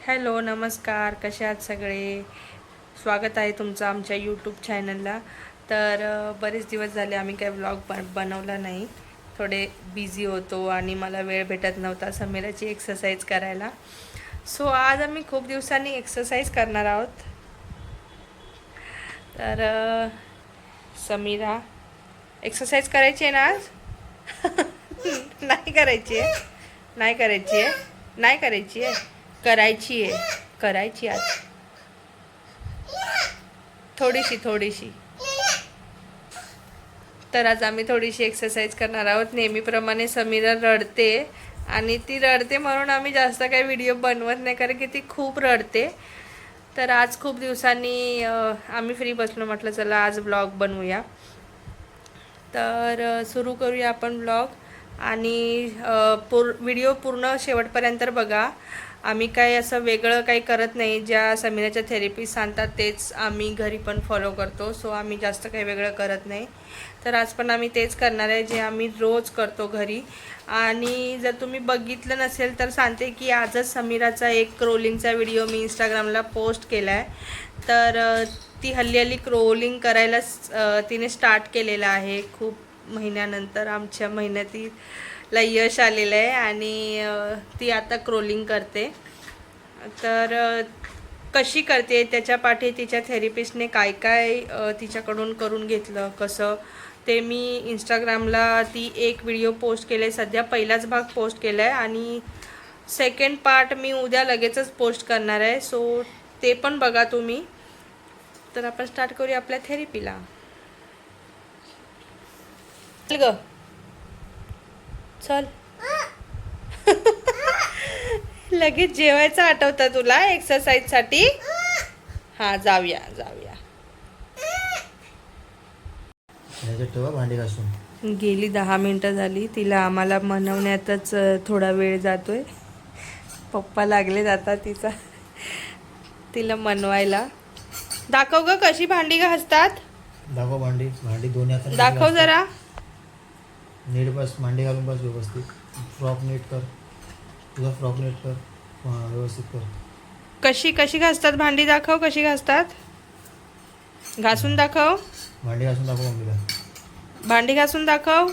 Hello नमस्कार, कसे आहात सगळे. स्वागत आहे तुमचं आमच्या यूट्यूब चॅनलला. तर बरेच दिवस झाले आम्ही काही व्लॉग बनवला नाही. थोडे बिझी होतो आणि मला वेळ भेटत नव्हता समीराची एक्सरसाइज करायला. सो आज आम्ही खूप दिवसांनी एक्सरसाइज करणार आहोत. तर समीरा एक्सरसाइज करायची आहे ना आज? नाही करायची आहे, नाही करायची आहे, नाही करायची आहे, करायची आहे, करायची आज थोडीशी थोडीशी. तर आज आम्ही थोडीशी एक्सरसाइज करणार आहोत. नेहमीप्रमाणे समीरा रडते आणि ती रडते म्हणून आम्ही जास्त काही व्हिडिओ बनवत नाही, कारण की ती खूप रडते. तर आज खूप दिवसांनी आम्ही फ्री बसलो, म्हटलं चला आज ब्लॉग बनवूया. तर सुरू करूया आपण ब्लॉग. आणि व्हिडिओ पूर्ण शेवटपर्यंत बघा. आम्ही काय असं वेगळं काही करत नाही. ज्या समीराच्या थेरपी सांगतात तेच आम्ही घरी पण फॉलो करतो. सो आम्ही जास्त काही वेगळं करत नाही. तर आज पण आम्ही तेच करणार आहे जे आम्ही रोज करतो घरी. आणि जर तुम्ही बघितलं नसेल तर सांगते की आजच समीराचा एक क्रोलिंगचा व्हिडिओ मी इंस्टाग्रामला पोस्ट केला आहे. तर ती हल्ली क्रोलिंग करायलाच तिने स्टार्ट केलेलं आहे. खूप महिन्यानंतर आमच्या मेहनतीला यश आलेलं आहे आणि ती आता क्रोलिंग करते. तर कशी करते त्याच्या पाठी तिच्या थेरपिस्टने काय काय तिच्याकडून करून घेतलं कसं, ते मी इंस्टाग्रामला ती एक व्हिडिओ पोस्ट केले. सध्या पहिलाच भाग पोस्ट केला आहे आणि सेकंड पार्ट मी उद्या लगेचच पोस्ट करणार आहे. सो ते पण बघा तुम्ही. तर आपण स्टार्ट करूया आपल्या थेरपीला. चल ग, चल. लगेच जेवायचं आठवतं तुला एक्सरसाइजसाठी? हां, जाऊया जाऊया. भांडी घासून गेली 10 मिनटं झाली. तिला आम्हाला मनवण्यातच थोडा वेळ जातोय. पप्पा लागले जातात तिला मनवायला. दाखव ग कशी भांडी घासतात. दाखव भांडी. भांडी दोन्ही हाताने दाखव जरा. नीट बस, भांडी घालून बस व्यवस्थित. फ्रॉक नीट कर, तुझा फ्रॉक नीट कर, व्यवस्थित कर. कशी कशी घासतात भांडी, दाखव कशी घासतात. घासून दाखव. भांडी घासून दाखव मम्मीला. भांडी घासून दाखव.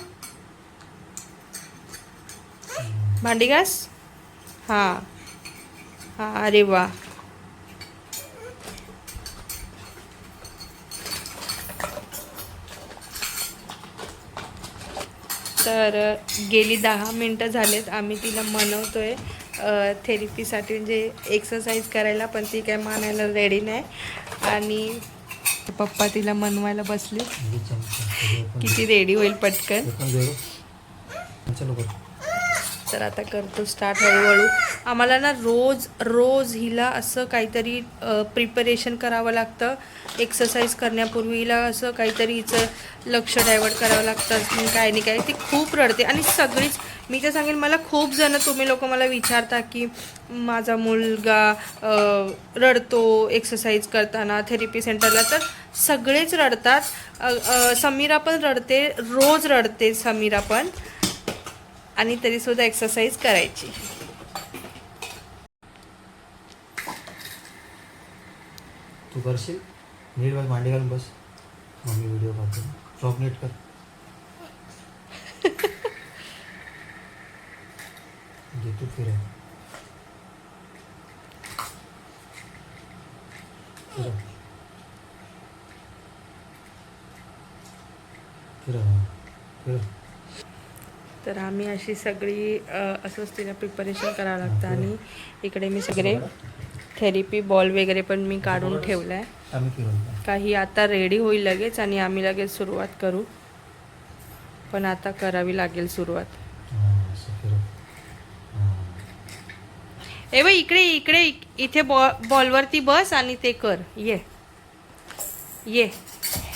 भांडी घास. हां हां, अरे वा. तर गेली 10 मिनटं झालेत. आम्ही तिला मनवतोय थेरपीसाठी, म्हणजे एक्सरसाइज करायला, पण ती काय मानायला रेडी नाही. आणि पप्पा तिला मनवायला बसले. किती रेडी होईल पटकन. तर आता करतो स्टार्ट हळूहळू. आम्हाला ना रोज रोज हिला असं काहीतरी प्रिपरेशन करावं लागतं. एक्सरसाइज करण्यापूर्वी हिला असं काहीतरी हिचं लक्ष डायवर्ट करावं लागतं. काय नाही काय, ती खूप रडते. आणि सगळीच, मी तर सांगेन, मला खूप जण तुम्ही लोक मला विचारता की माझा मुलगा रडतो एक्सरसाइज करताना थेरपी सेंटरला. तर सगळेच रडतात. समीरा पण रडते, रोज रडते समीरा पण. आणि तरीसुद्धा एक्सरसाइज करायची. तू करशील? नीट बस, भांडी घालून बस. मम्मी व्हिडिओ करते. फ्रॉक नीट कर. तू फिर तर आम्ही अशी सगळी असंच तिला प्रिपरेशन करावं लागतं. आणि इकडे मी सगळे थेरपी बॉल वगैरे पण मी काढून ठेवला आहे. काही आता रेडी होईल लगेच आणि आम्ही लगेच सुरुवात करू. पण आता करावी लागेल सुरुवात. ए बाई, इकडे इकडे इथे बॉलवरती बस आणि ते कर. ये ये,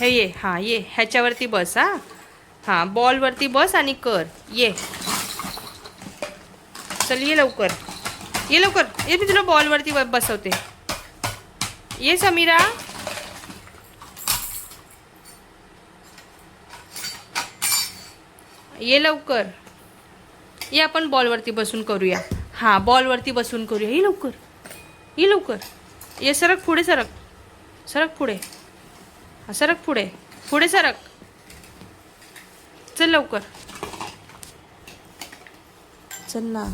हे ये. हां ये, ह्याच्यावरती बस. हां बॉलवरती बस आणि कर. ये चल, ये लवकर, ये लवकर. ये, मी तुला बॉलवरती बसवते. ये समीरा. ये लवकर. ये, आपण बॉलवरती बसून करूया. हां बॉलवरती बसून करूया. ये लवकर. ये लवकर ये. सरक पुढे, सरक सरक पुढे. हा सरक पुढे, पुढे सरक. चल लवकर, चल ना.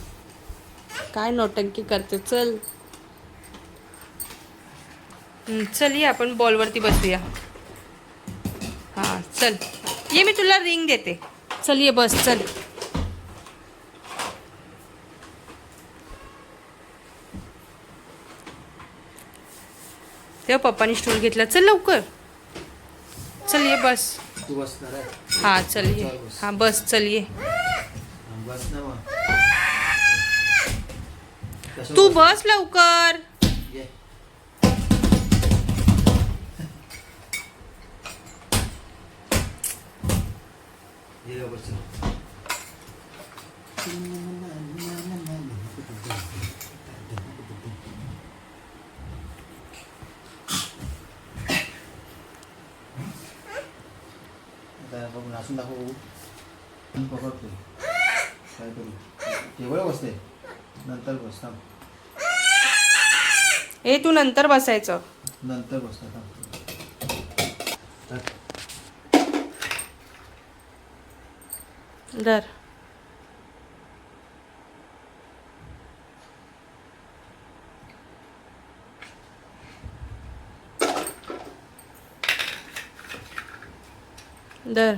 काय नौटंकी करते. चल. चल ये आपण बॉलवरती बसूया. हां चल ये, मी तुला रिंग देते. चल ये बस. चल तेव्हा पप्पानी स्टूल घेतला. चल लवकर. चल ये बस. तू बसणार आहे? हां चल ये. चल बस. हां बस चल ये. बस ना मग. कशावर तू बस लवकर. ये. ये लवकर चल. आता बघ नाचून दाखव. पकडतोय काय करू. टेबल बसते नंतर बस. थांब ए तू नंतर बसायचं. नंतर बसता. थांब. धर. धर.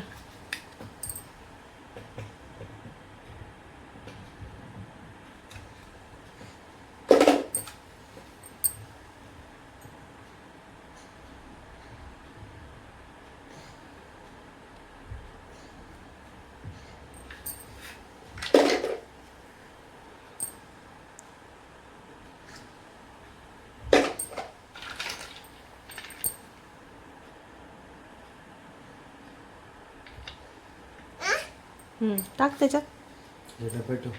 टाक त्याच्यात. हे डब्यात ठेव.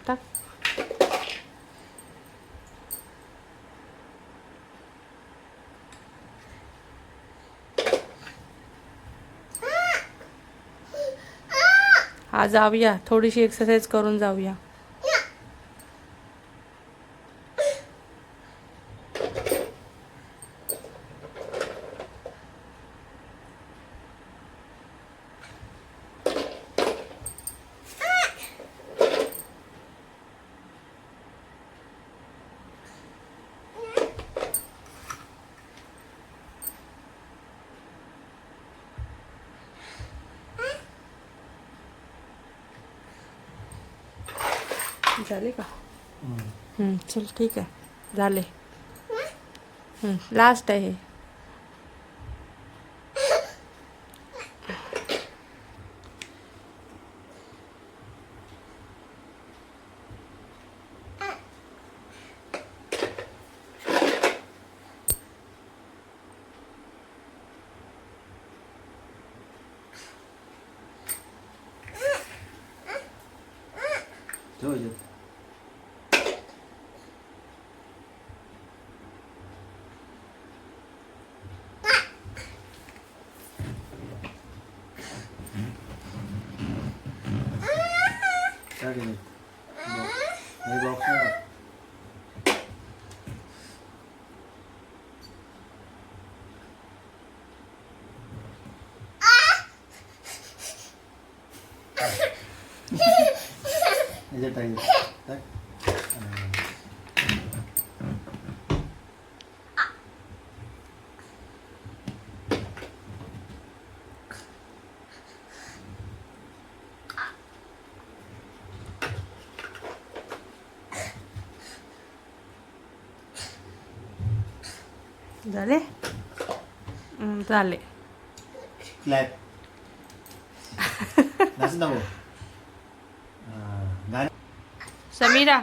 टाक. हा जाऊया, थोडीशी एक्सरसाइज करून जाऊया. झाले का? चल ठीक आहे, झाले. लास्ट आहे हे. ठेव याच्यात. काय केलं? नाही बॉक्स नाही टाक. याच्यात टाक. टाक. झाले. झाले. क्लॅप. नाच ना भाऊ. गाणं. समीरा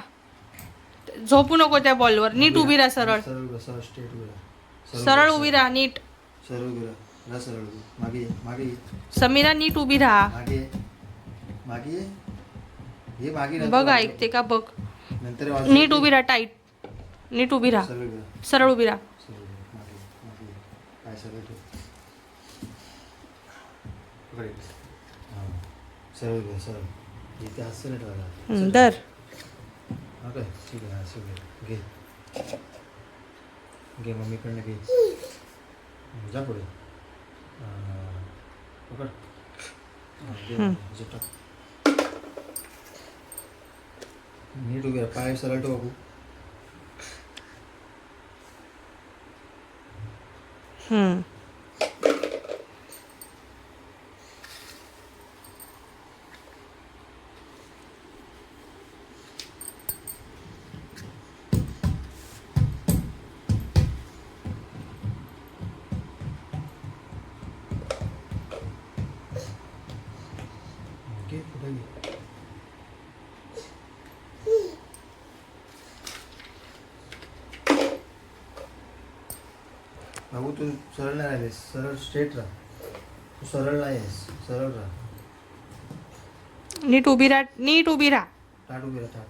झोपू नको त्या बॉलवर. नीट उभी राहा. सरळ सरळ सरळ स्ट्रेट उभी राहा. सरळ उभी राहा. नीट. सरळ उभी राहा. राहा सरळ उभी. मागे ये. मागे ये. समीरा नीट उभी राहा. मागे ये. मागे ये. ये मागे नंतर बघ वाजव. ऐकते का बघ. नंतर वाजव. नीट उभी राहा. टाईट. नीट उभी राहा. सरळ उभी राहा. सरळ उभी राहा. सरळ उभी राहा. मागे ये. मागे ये. पाय सरळ ठेव. पकड इकडे. हां सरळ घे सरळ. इथे हात सरळ ठेवायला. दर ओके ठीक आहे. असं घे घे मम्मीकडनं घे. जा पुढे. पकड. टाक. नीट उभे राहा. पाय सरळ ठेव बघू. घे पुढे घे. बाबू तू सरळ नाही राहिलेस. सरळ स्ट्रेट राहा. तू सरळ नाही आहेस. सरळ राहा. नीट उभी राहा. नीट उभी राहा. ताट उभी राहा.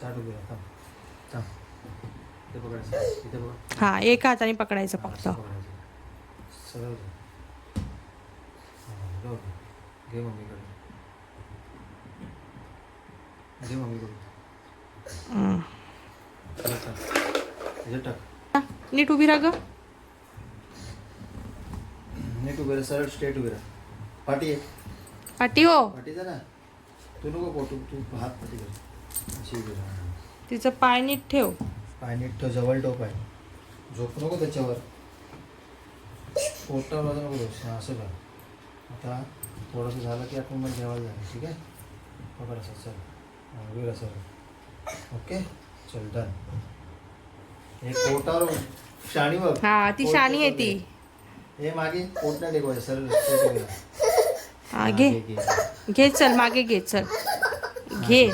ताट उभी राहा. थांब थांब. इथे पकडायचं. इथे बघ. हा एका हाताने पकडायचं हां, फक्त. असं पकडायचं. सरळ जा. हां जाऊ दे. घे मम्मीकडे. घे मम्मीकडे. टाक. टाक. नीट उभी राहा ग. नीट उभे राहा. सरळ स्ट्रेट उभे राहा. पाठी आहे. पाठी हो. पाठीचा ना. तू नको पोटू. तू हात पाठी कर. अशी उभी राहा. तिचं पाय नीट ठेव. पाय नीट ठेव. जवळ ठेव पाय. झोप नको त्याच्यावर. पोटावर वाजू नको बस. हां असं कर. आता थोडंसं झालं की आपण मग जेवायला जाणार. ठीक आहे. पकड असं. चल उभी राहा सरळ. ओके चल डन. एक पोटावर शाणी बघ. हा ती शाणी आहे ती. हे मागे पोट नाही टेकवायचं. सरळ स्ट्रेट उभी राहा. हा घे घे. चल मागे घे. चल घे.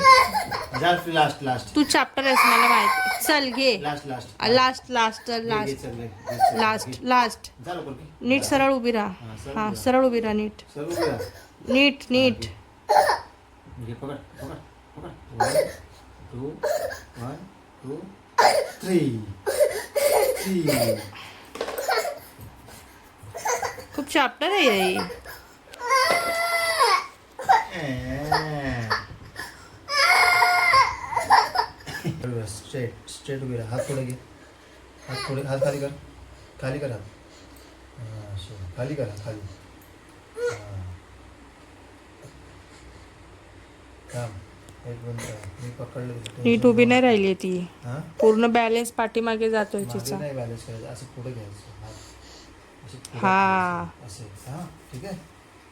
जा लास्ट लास्ट. तू चॅप्टर आहेस मला माहिती. चल घे. Last last last last last last last. जा लवकर घे. नीट सरळ उभी राहा. हा सरळ उभी राहा. नीट सरळ उभी राहा. नीट नीट. घे पकड पकड पकड. 1 2 1 2 3. खूप चॅप्टर आहे हे. स्ट्रेट स्ट्रेट उभी राहा. हात पुढे घे. हात पुढे. हात खाली कर. खाली कर हात. हां खाली कर. खाली. हां थांब. एक मिनिट. मी पकडलं. नीट उभी नाही राहिली ती. हां पूर्ण बॅलन्स पाठीमागे जातोय मागे तिचा. नाही बॅलन्स करायचं. असं पुढे घ्यायचं. हात असे पुढे हा. घ्यायचं. असे. हां ठीक आहे.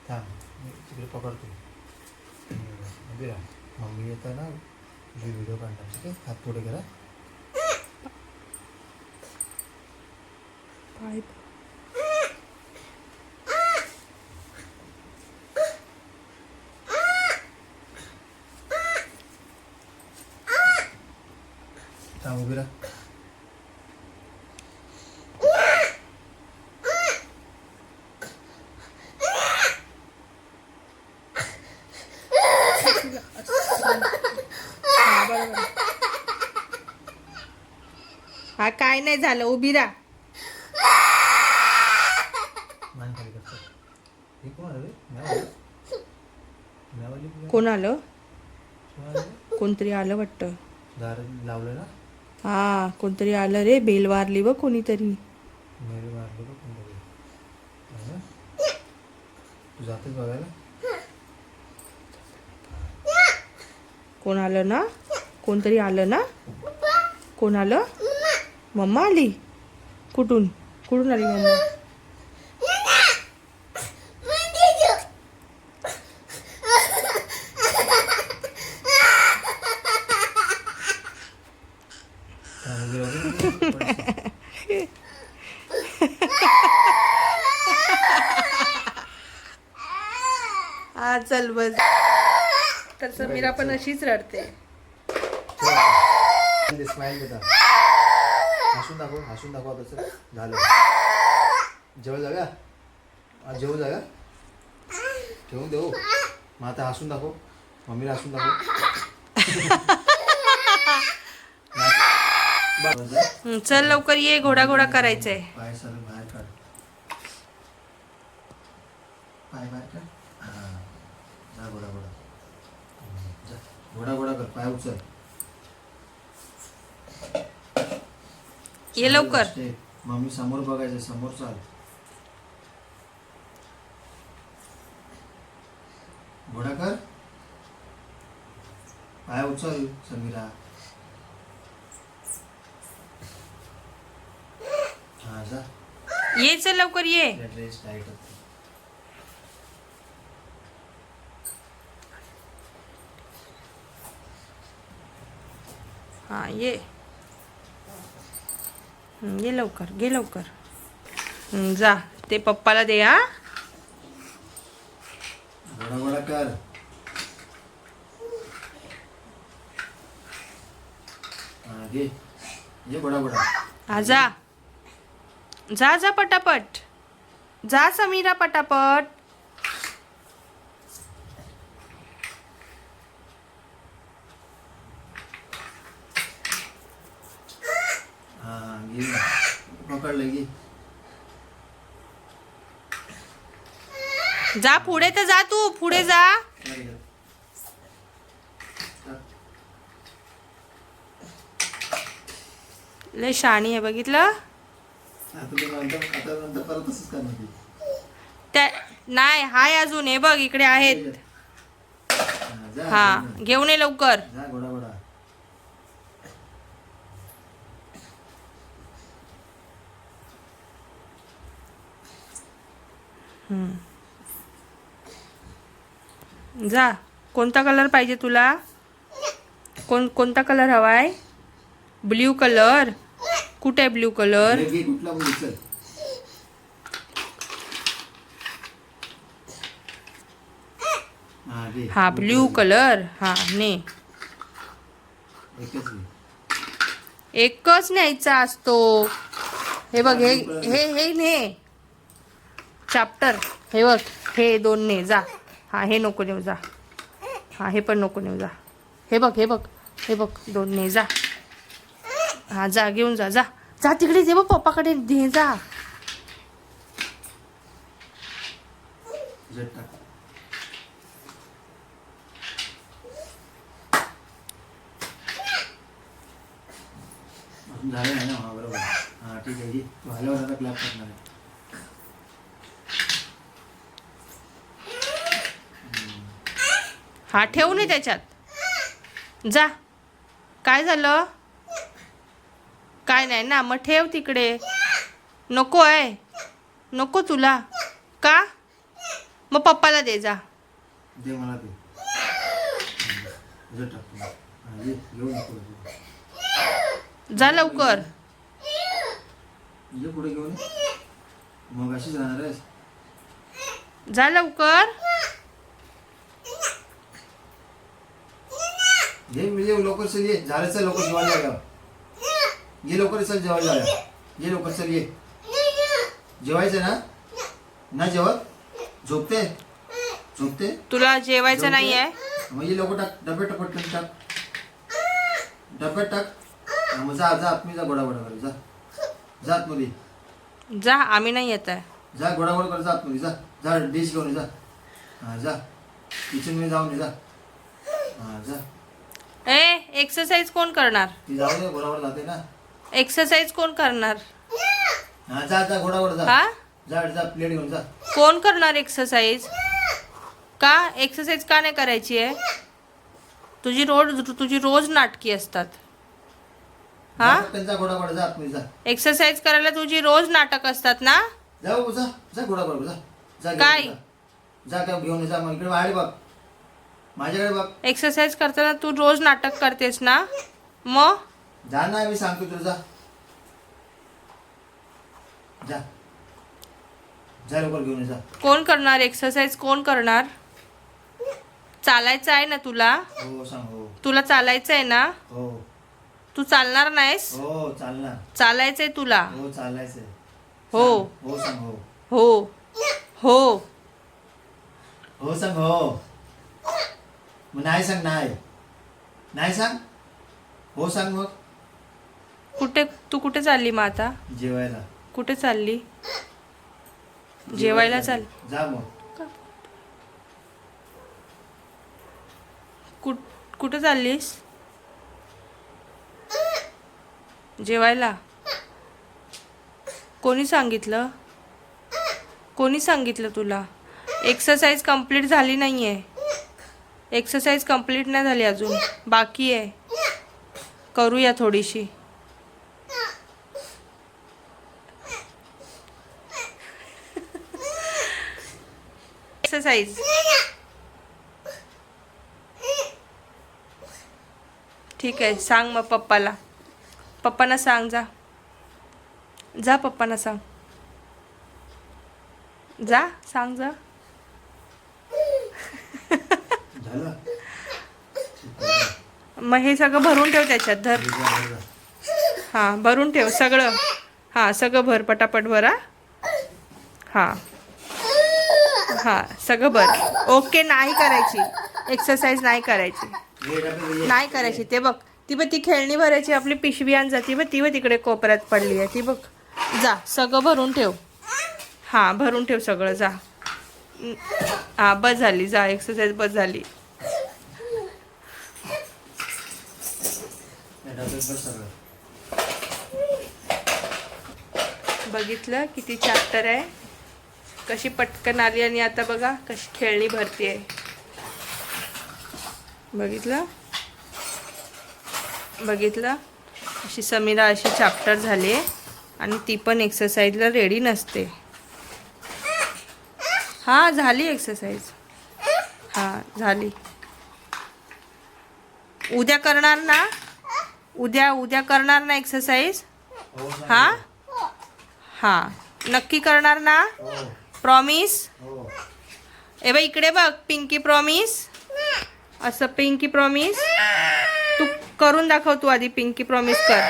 थांब मी तिकडे पकडतो. उभी राहा. मम्मी येतं ना व्हिडिओ काढणार. ठीक आहे. हात पुढे करा. पाय थांब उभी राहा. हा काय नाही झालं. उभी राहा. मान खाली कर. चल. हे कोण आलं रे? मॅवाली? मॅवाली कोण कोण आलं? आलं? कोणतरी आलं वाटतं. दार लावलं ना. हा कोणतरी आलं रे. बेल वारली व कोणीतरी. मेरे मारलं का कोणतरी. हो ना? तू जातेस बघायला. कोण आलं ना. कोणतरी आलं ना. कोण आलं. मम्मा आली. कुठून कुठून आली मम्मा. उभी राहा. हा चल बस. तर समीरा पण अशीच रडते. स्माइल देता. हसून दाखव आता. चल झालं. जेवण जागा. आज जेवू जागा. ठेवून देऊ. मग आता हसून दाखव. मम्मीला हसून दाखव. चल लवकर ये. घोडा घोडा करायचंय. पाय सरळ बाहेर काढ. पाय बाहेर कर. हां जा घोडा घोडा. जा घोडा घोडा कर. पाय उचल. ये लवकर. मम्मी समोर बघायचं. समोर चाल. घोडा कर. पाय उचल समीरा. हा जा. ये चल लवकर ये. ड्रेस टाईट होते. हा ये. ये लवकर. घे लवकर. जा ते पप्पाला दे. हा घोडा घोडा कर. हा घे. ये घोडा घोडा. हा जा. जा जा पटापट. जा समीरा पटापट. हा घे. पकडलं घे. जा पुढे तर जा. तू पुढे जा. लय शाणी आहे बघितलं. आता परत तसंच करणार ती. त्या नाही हाय अजून. हे बघ इकडे आहेत. जा हा घेऊन ये लवकर. जा घोडा घोडा. जा. कोणता कलर पाहिजे तुला? कोणता कलर हवाय? Blue colour. कुठे आहे ब्ल्यू कलर? घे कुठला पण उचल. हा घे. हा ब्ल्यू कलर. हा ने. एकच घे. एकच न्यायचा असतो. हे बघ हे हे हे ने चॅप्टर. हे बघ हे दोन ने. जा. हा हे नको नेऊ. जा. हा हे पण नको नेऊ. जा. हे बघ हे बघ हे बघ दोन ने. जा. हा जा घेऊन जा. जा जा तिकडे दे बघ पप्पाकडे दे. जा. जट टाक. अजून झालं नाही ना. हा बरोबर. हा ठीक आहे. तू हलवून आता क्लॅप करणार आहे. हा ठेवू नये त्याच्यात. जा. काय झालं? काय नाही ना. मग ठेव तिकडे. नको आहे. नको तुला का? मग पप्पाला दे. जा. दे मला ते. जट टाक. हा ये घेऊन नको. जा लवकर. ये पुढे घेऊन ये. मग अशीच राहणार आहेस. जा लवकर. ये म्हणजे लवकर चल. ये झालं. चल लवकर जेवायला जाऊया. ये लवकर चल जेवायला जाऊया. ये लवकर चल. ये जेवायचं ना. नाही जेवत. झोपते. झोपते. तुला जेवायचं नाही आहे. मग ये लवकर टाक. डब्यात पटकन टाक. डब्यात टाक. हा, मग जा जा आतमध्ये जा. घोडा घोडा कर. जा. जा आतमध्ये. जा. आम्ही नाही येत आहे. जा घोडा घोडा कर. जा आतमध्ये. जा. जा डिश घेऊन ये. जा. हा जा. किचनमध्ये जाऊन ये. जा. हा जा. ए एक्सरसाइज कोण करणार? ती जाऊ दे. घोडा घोडा जाते ना. एक्सरसाइज कोण करणार? हा जा जा घोडा घोडा जा. हा जा जा प्लेट घेऊन जा. कोण करणार एक्सरसाइज? का एक्सरसाइज का नाही करायची आहे? तुझी रोज नाटकी असतात. हा त्यांचा घोडा घोडा जा आतमध्ये. जा. एक्सरसाइज करायला तुझी रोज नाटक असतात ना. जाऊ जा. जा घोडा घोडा जा. जा घेऊन काय? जा. जा काय घेऊन ये. जा. मग इकडे बाहेर बघ. माझ्याकडे बघ. एक्सरसाइज करताना तू रोज नाटक करतेस ना. मग जा ना. मी सांगतो तुला. जा. जा. जा लवकर घेऊन ये. जा. कोण करणार एक्सरसाइज? कोण करणार? चालायचं आहे ना तुला. हो सांग. हो तुला चालायचं आहे ना. हो तू चालणार नाहीस. हो चालणार. चालायचंय तुला. हो चालायचंय. हो हो सांग. हो हो हो हो सांग. हो मग नाही सांग. नाही नाही सांग. हो सांग. मग तू कुठे चालली मग आता? जेवायला. कुठे चालली? जेवायला चाल. जा मग. कुठं चाललीस? जेवायला? कोणी सांगितलं? कोणी सांगितलं तुला? एक्सरसाइज कंप्लीट झाली नाही आहे. एक्सरसाइज कंप्लीट नाही झाली अजून, बाकी आहे. करूया थोडीशी. एक्सरसाइज. ठीक आहे, सांग मग पप्पाला. पप्पांना सांग, जा जा, पप्पांना सांग. जा, सांग जा. झालं? मग हे सगळं भरून ठेव त्याच्यात. धर. हां, भरून ठेव सगळं. हां, सगळं भर, पटापट भर. हां हां, सगळं भर. ओके. नाही करायची एक्सरसाइज, नाही करायची, नाही करायची. ते बघ, ती खेळणी भरायची आपली पिशवी आण जाती बघ, ती तिकडे कोपऱ्यात पडली आहे ती बघ. जा, सगळं भरून ठेव. हां, भरून ठेव सगळं. जा. हां, बस झाली. जा, एक्सरसाइज बस झाली. बघितलं किती चॅप्टर आहे, कशी पटकन आली. आणि आता बघा कशी खेळणी भरतीये. बघितलं बघितलं अशी समीरा अशी चॅप्टर झाली आहे. आणि ती पण एक्सरसाइजला रेडी नसते. हां, झाली एक्सरसाइज. हां, झाली. उद्या करणार ना? उद्या करणार ना एक्सरसाइज? हां हां, नक्की करणार ना? प्रॉमिस? ए बाई, इकडे बघ. Pinky promise. असं पिंकी प्रॉमिस. तू करून दाखव. तू आधी पिंकी प्रॉमिस कर.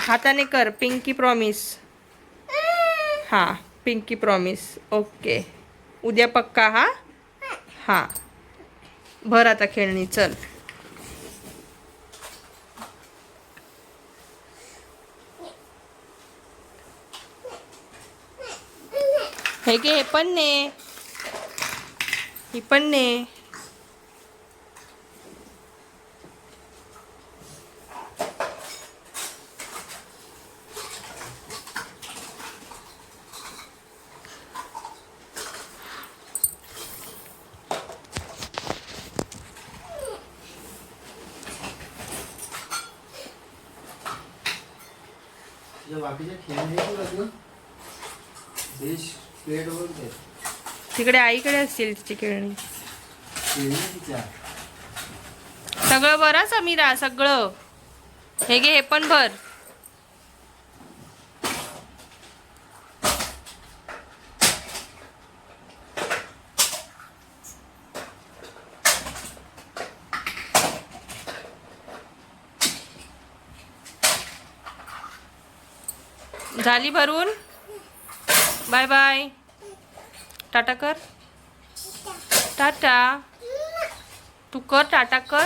हाताने कर. Pinky promise. हां, पिंकी प्रॉमिस. ओके. उद्या पक्का. हां हां, भर आता खेळणी. चल. हे घे, हे पण ने. ही पण ने. बाकीचे खेळणे डिश प्लेट वगैरे तिकडे आईकडे असतील तिची खेळणी. तिच्या सगळं भर समीरा, सगळं. हे घे, हे पण भर. झाली भरून. Bye bye. टाटा कर. टाटा. तू कर, टाटा कर.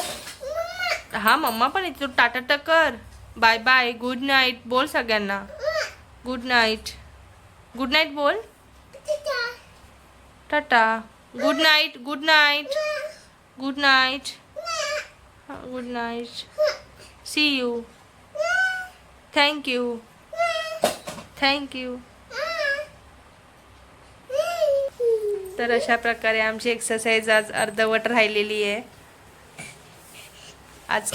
हां, मम्मा पण येते. तू टाटा कर. Bye bye. गुड नाईट बोल सगळ्यांना. Good night. गुड नाईट बोल. Tata. Good night. Good night. Good night. Good night. See you. Thank you. Thank you. तर अशा प्रकारे आमची एक्सरसाइज आज अर्धवट राहिलेली आहे. आज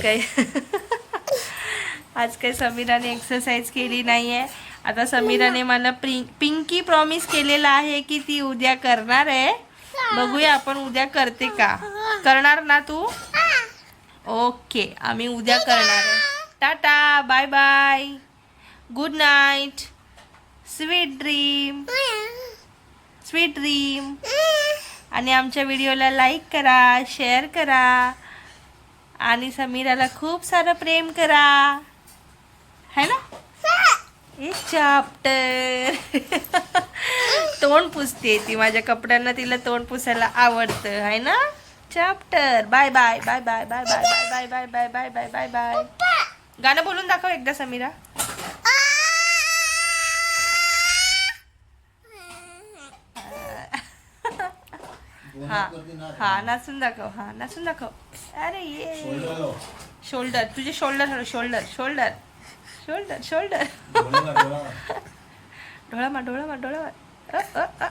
काय समीराने एक्सरसाइज केली नाही आहे. आता समीराने मला पिंकी प्रॉमिस केलेला आहे की ती उद्या करणार आहे. बघूया आपण उद्या करते का. करणार ना तू? ओके, आम्ही उद्या करणार आहे. Tata. Bye bye. Good night. Sweet dream. Sweet dream. आणि आमच्या व्हिडिओला लाईक करा, शेअर करा आणि समीराला खूप सारं प्रेम करा, है ना. एक चॅप्टर. तोंड पुसते ती. माझ्या कपड्यांना तिला तोंड पुसायला आवडतं, है ना. Chapter. Bye bye. Bye bye. Bye bye. Bye bye. Bye bye. Bye bye. Bye bye. गाणं बोलून दाखव एकदा समीरा. हा हा, नाचून दाखव. हा, नाचून दाखव. अरे ये शोल्डर लो. शोल्डर तुझे शोल्डर हलव शोल्डर शोल्डर शोल्डर शोल्डर डोळा मार, डोळा मार. डोळा मार डोळा मार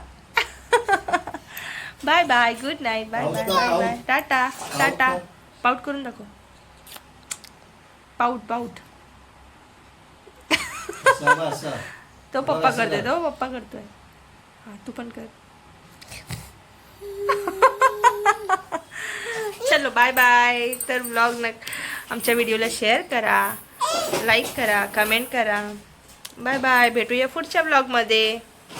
bye bye good night bye bye bye bye टाटा टाटा पाऊट करून दाखव पाऊट पाऊट असं बघ, असं. तो बघ, पप्पा असं करतोय कर. तो पप्पा करतोय हा तू पण कर चलो बाय बाय तर ब्लॉग न आमच्या व्हिडिओला शेअर करा लाईक करा कमेंट करा बाय बाय भेटूया पुढच्या ब्लॉगमध्ये